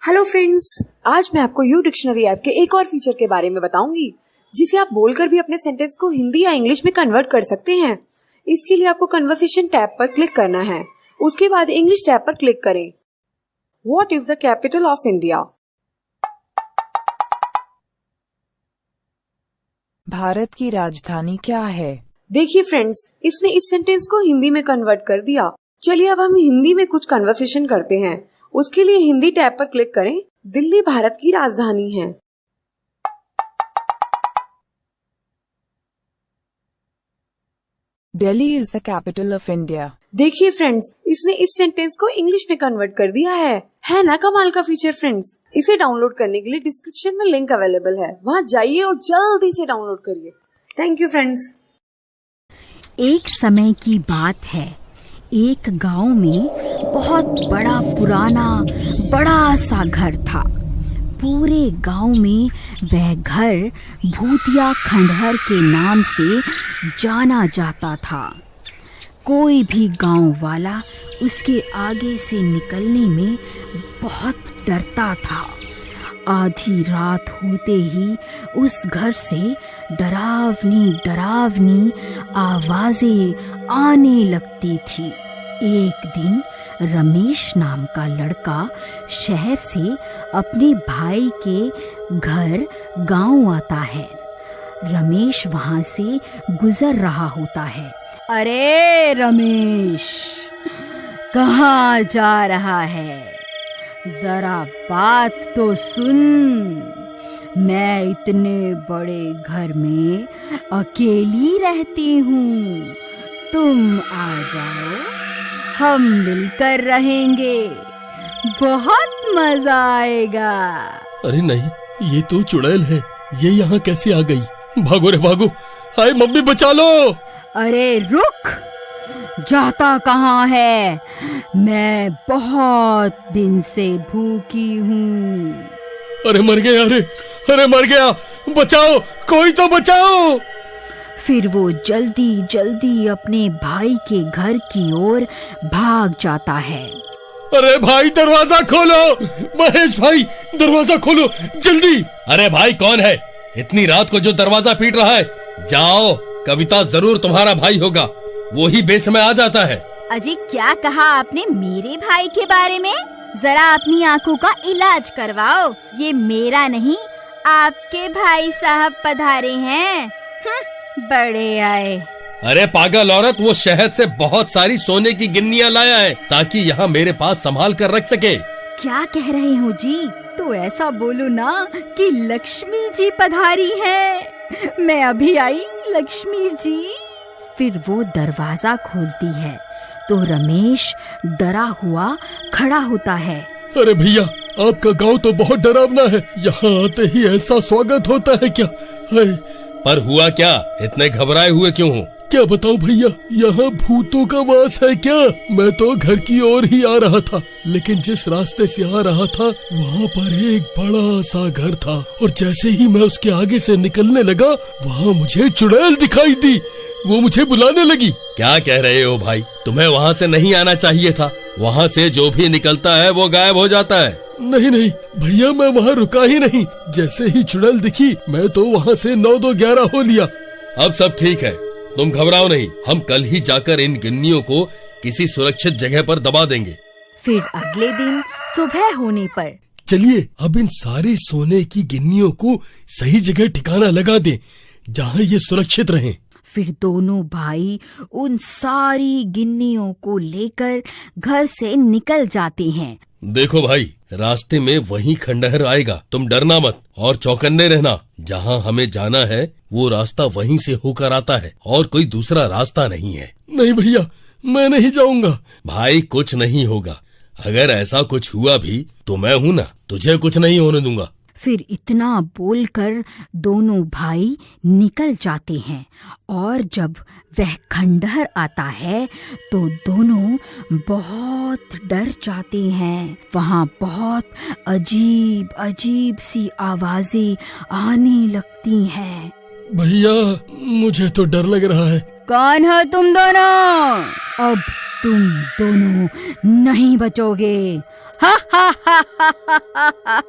Hello friends, आज मैं आपको यू डिक्शनरी ऐप के एक और फीचर के बारे में बताऊंगी जिसे आप बोलकर भी अपने सेंटेंस को हिंदी या इंग्लिश में कन्वर्ट कर सकते हैं। इसके लिए आपको कन्वर्सेशन टैब पर क्लिक करना है। उसके बाद इंग्लिश टैब पर क्लिक करें। What is the capital of India? Bharat की राजधानी क्या है? देखिए फ्रेंड्स, इसने इस सेंटेंस को हिंदी में कन्वर्ट कर दिया। चलिए अब हम हिंदी में कुछ कन्वर्सेशन करते हैं। उसके लिए हिंदी टैब पर क्लिक करें। दिल्ली भारत की राजधानी है। Delhi is the capital of India. देखिए फ्रेंड्स, इसने इस सेंटेंस को इंग्लिश में कन्वर्ट कर दिया है ना कमाल का फीचर फ्रेंड्स। इसे डाउनलोड करने के लिए डिस्क्रिप्शन में लिंक अवेलेबल है, वहाँ जाइए और जल्दी से डाउनलोड करिए। Thank you friends. एक समय की बात है, एक गांव में बहुत बड़ा पुराना बड़ा सा घर था। पूरे गांव में वह घर भूतिया खंडहर के नाम से जाना जाता था। कोई भी गांव वाला उसके आगे से निकलने में बहुत डरता था। आधी रात होते ही उस घर से डरावनी आवाजें आने लगती थी। एक दिन रमेश नाम का लड़का शहर से अपने भाई के घर गांव आता है। रमेश वहां से गुजर रहा होता है। अरे रमेश, कहाँ जा रहा है? जरा बात तो सुन। मैं इतने बड़े घर में अकेली रहती हूँ, तुम आ जाओ, हम मिलकर रहेंगे, बहुत मजा आएगा। अरे नहीं, ये तो चुड़ैल है। ये यहाँ कैसे आ गई? भागो रे भागो, हाय मम्मी बचा लो। अरे रुक, जाता कहाँ है? मैं बहुत दिन से भूखी हूँ। अरे मर गया, अरे मर गया, बचाओ, कोई तो बचाओ। फिर वो जल्दी जल्दी अपने भाई के घर की ओर भाग जाता है। अरे भाई दरवाजा खोलो, महेश भाई दरवाजा खोलो जल्दी। अरे भाई कौन है इतनी रात को जो दरवाजा पीट रहा है? जाओ, कविता जरूर तुम्हारा भाई होगा, वो ही बेसमय आ जाता है। अजी क्या कहा आपने मेरे भाई के बारे में? जरा अपनी आंखों का इलाज करवाओ। ये मेरा नहीं, आपके भाई साहब पधारे हैं। बड़े आए। अरे पागल औरत, वो शहर से बहुत सारी सोने की गिन्नियां लाया है ताकि यहाँ मेरे पास संभाल कर रख सके। क्या कह रहे हो जी? तो ऐसा बोलो ना कि लक्ष्मी जी पधारी है। मैं अभी आई लक्ष्मी जी। फिर वो दरवाजा खोलती है तो रमेश डरा हुआ खड़ा होता है। अरे भैया, आपका गांव तो बहुत डरावना है, यहाँ आते ही ऐसा स्वागत होता है क्या? पर हुआ क्या? इतने घबराए हुए क्यों हो? क्या बताऊं भैया, यहाँ भूतों का वास है क्या? मैं तो घर की ओर ही आ रहा था, लेकिन जिस रास्ते से आ रहा था वहाँ पर एक बड़ा सा घर था, और जैसे ही मैं उसके आगे से निकलने लगा वहाँ मुझे चुड़ैल दिखाई दी। वो मुझे बुलाने लगी। क्या कह रहे हो भाई? तुम्हें वहाँ से नहीं आना चाहिए था। वहाँ से जो भी निकलता है वो गायब हो जाता है। नहीं भैया, मैं वहाँ रुका ही नहीं। जैसे ही चुड़ैल दिखी मैं तो वहाँ से 9-2-11 हो लिया। अब सब ठीक है, तुम घबराओ नहीं। हम कल ही जाकर इन गिन्नियों को किसी सुरक्षित जगह पर दबा देंगे। फिर अगले दिन सुबह होने पर चलिए अब इन सारे सोने की गिन्नियों को सही जगह ठिकाना लगा दें, जहाँ ये सुरक्षित रहें। फिर दोनों भाई उन सारी गिन्नियों को लेकर घर से निकल जाते हैं। देखो भाई, रास्ते में वही खंडहर आएगा, तुम डरना मत और चौकन्ने रहना। जहाँ हमें जाना है वो रास्ता वहीं से होकर आता है और कोई दूसरा रास्ता नहीं है। नहीं भैया, मैं नहीं जाऊंगा। भाई कुछ नहीं होगा, अगर ऐसा कुछ हुआ भी तो मैं हूँ ना, तुझे कुछ नहीं होने दूंगा। फिर इतना बोलकर दोनों भाई निकल जाते हैं, और जब वह खंडहर आता है तो दोनों बहुत डर जाते हैं। वहाँ बहुत अजीब अजीब सी आवाजें आने लगती हैं। भैया मुझे तो डर लग रहा है। कौन हो तुम दोनों? अब तुम दोनों नहीं बचोगे। हा हा हा हा हा हा।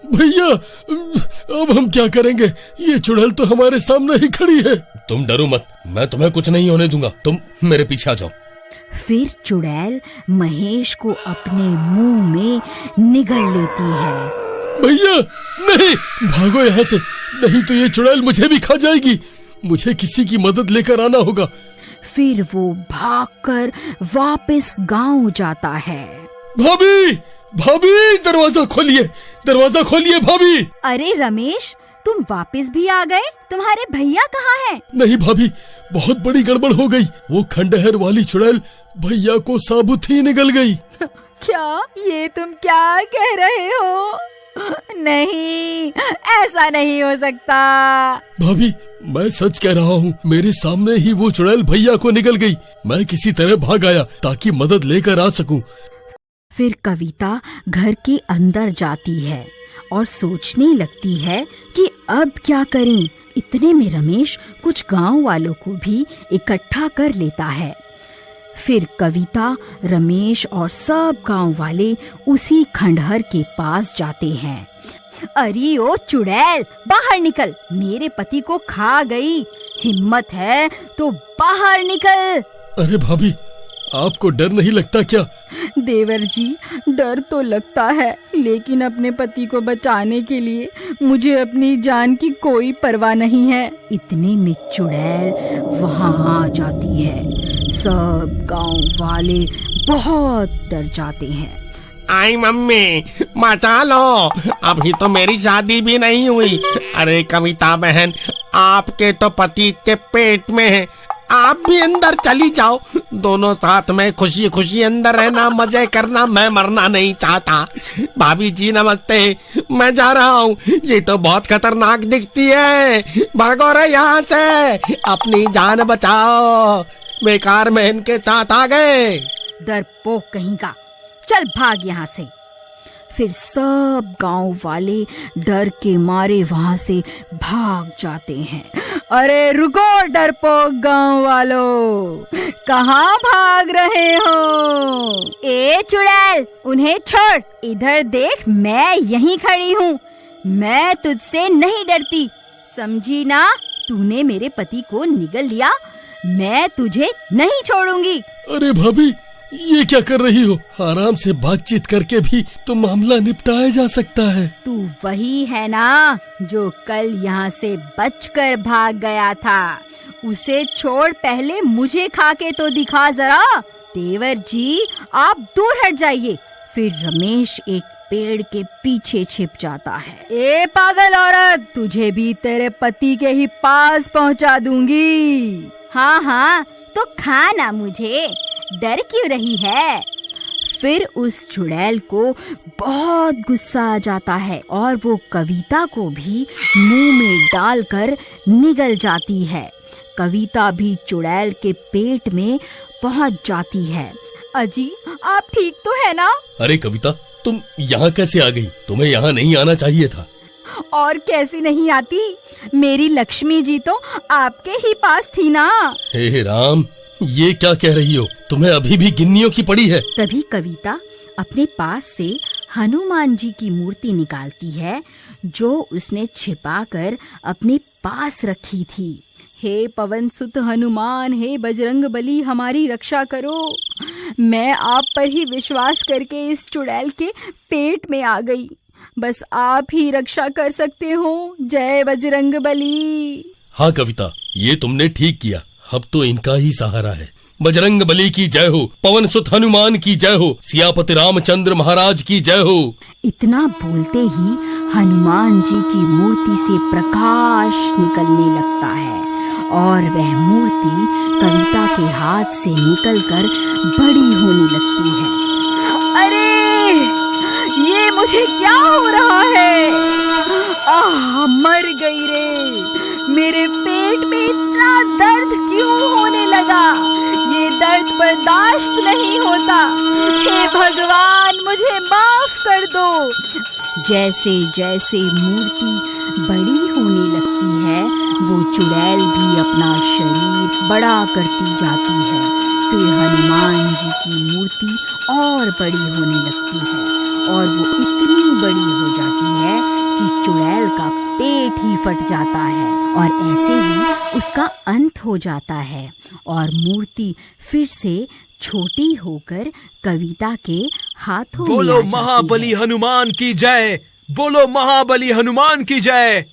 भैया अब हम क्या करेंगे? ये चुड़ैल तो हमारे सामने ही खड़ी है। तुम डरो मत, मैं तुम्हें कुछ नहीं होने दूंगा। तुम मेरे पीछे आ जाओ। फिर चुड़ैल महेश को अपने मुंह में निगल लेती है। भैया नहीं, भागो यहाँ से, नहीं तो ये चुड़ैल मुझे भी खा जाएगी। मुझे किसी की मदद लेकर आना होगा। फिर वो भागकर वापस गांव जाता है। भाभी, भाभी दरवाजा खोलिए, दरवाजा खोलिए भाभी। अरे रमेश, तुम वापस भी आ गए? तुम्हारे भैया कहाँ हैं? नहीं भाभी, बहुत बड़ी गड़बड़ हो गई। वो खंडहर वाली चुड़ैल भैया को साबुत ही निगल गई। क्या? ये तुम क्या कह रहे हो? नहीं, ऐसा नहीं हो सकता। भाभी मैं सच कह रहा हूँ, मेरे सामने ही वो चुड़ैल भैया को निगल गई। मैं किसी तरह भाग आया ताकि मदद लेकर आ सकूं। फिर कविता घर के अंदर जाती है और सोचने लगती है कि अब क्या करें। इतने में रमेश कुछ गांव वालों को भी इकट्ठा कर लेता है। फिर कविता, रमेश और सब गांव वाले उसी खंडहर के पास जाते हैं। अरे ओ चुड़ैल, बाहर निकल, मेरे पति को खा गई। हिम्मत है तो बाहर निकल। अरे भाभी, आपको डर नहीं लगता क्या? देवर जी, डर तो लगता है, लेकिन अपने पति को बचाने के लिए मुझे अपनी जान की कोई परवाह नहीं है। इतने में चुड़ैल वहाँ आ जाती है। सब गांव वाले बहुत डर जाते हैं। आई मम्मी, मचा लो, अभी तो मेरी शादी भी नहीं हुई। अरे कविता बहन, आपके तो पति के पेट में है, आप भी अंदर चली जाओ। दोनों साथ में खुशी खुशी अंदर रहना, मजे करना। मैं मरना नहीं चाहता। भाभी जी नमस्ते, मैं जा रहा हूँ। ये तो बहुत खतरनाक दिखती है, भागो रे यहाँ से, अपनी जान बचाओ। बेकार में इनके साथ आ गए। डरपोक कहीं का, चल भाग यहाँ से। फिर सब गांव वाले डर के मारे वहां से भाग जाते हैं। अरे रुको डरपोक गांव वालों, कहाँ भाग रहे हो? ए चुड़ैल, उन्हें छोड़, इधर देख, मैं यहीं खड़ी हूँ। मैं तुझसे नहीं डरती, समझी ना? तूने मेरे पति को निगल लिया, मैं तुझे नहीं छोड़ूंगी। अरे भाभी, ये क्या कर रही हो? आराम से बातचीत करके भी तो मामला निपटाया जा सकता है। तू वही है ना जो कल यहाँ से बचकर भाग गया था? उसे छोड़, पहले मुझे खा के तो दिखा जरा। देवर जी, आप दूर हट जाइए। फिर रमेश एक पेड़ के पीछे छिप जाता है। ए पागल औरत, तुझे भी तेरे पति के ही पास पहुँचा दूंगी। हाँ हाँ, तो खा ना मुझे, डर क्यों रही है? फिर उस चुड़ैल को बहुत गुस्सा आ जाता है और वो कविता को भी मुंह में डालकर निगल जाती है। कविता भी चुड़ैल के पेट में पहुंच जाती है। अजी, आप ठीक तो है ना? अरे कविता, तुम यहाँ कैसे आ गई? तुम्हें यहाँ नहीं आना चाहिए था। और कैसी नहीं आती, मेरी लक्ष्मी जी तो आपके ही पास थी ना। हे राम, ये क्या कह रही हो? तुम्हें अभी भी गिन्नियों की पड़ी है। तभी कविता अपने पास से हनुमान जी की मूर्ति निकालती है, जो उसने छिपाकर अपने पास रखी थी। हे पवन सुत हनुमान, हे बजरंग बली, हमारी रक्षा करो। मैं आप पर ही विश्वास करके इस चुड़ैल के पेट में आ गई, बस आप ही रक्षा कर सकते हो। जय बजरंग बली। हाँ कविता, ये तुमने ठीक किया। अब तो इनका ही सहारा है। बजरंग बली की जय हो, पवन सुत हनुमान की जय हो, सियापति रामचंद्र महाराज की जय हो। इतना बोलते ही हनुमान जी की मूर्ति से प्रकाश निकलने लगता है और वह मूर्ति कविता के हाथ से निकलकर बड़ी होने लगती है। अरे, ये मुझे क्या हो रहा है? मर गई रे। मेरे पेट में इतना दर्द क्यों होने लगा? ये दर्द बर्दाश्त नहीं होता। हे भगवान, मुझे माफ कर दो। जैसे जैसे मूर्ति बड़ी होने लगती है, वो चुड़ैल भी अपना शरीर बड़ा करती जाती है। फिर हनुमान जी की मूर्ति और बड़ी होने लगती है और वो इतनी बड़ी हो जाती है कि चुड़ैल का पेट ही फट जाता है और ऐसे ही उसका अंत हो जाता है और मूर्ति फिर से छोटी होकर कविता के हाथों में आ बोलो जाती महाबली है। हनुमान की जय, बोलो महाबली हनुमान की जय।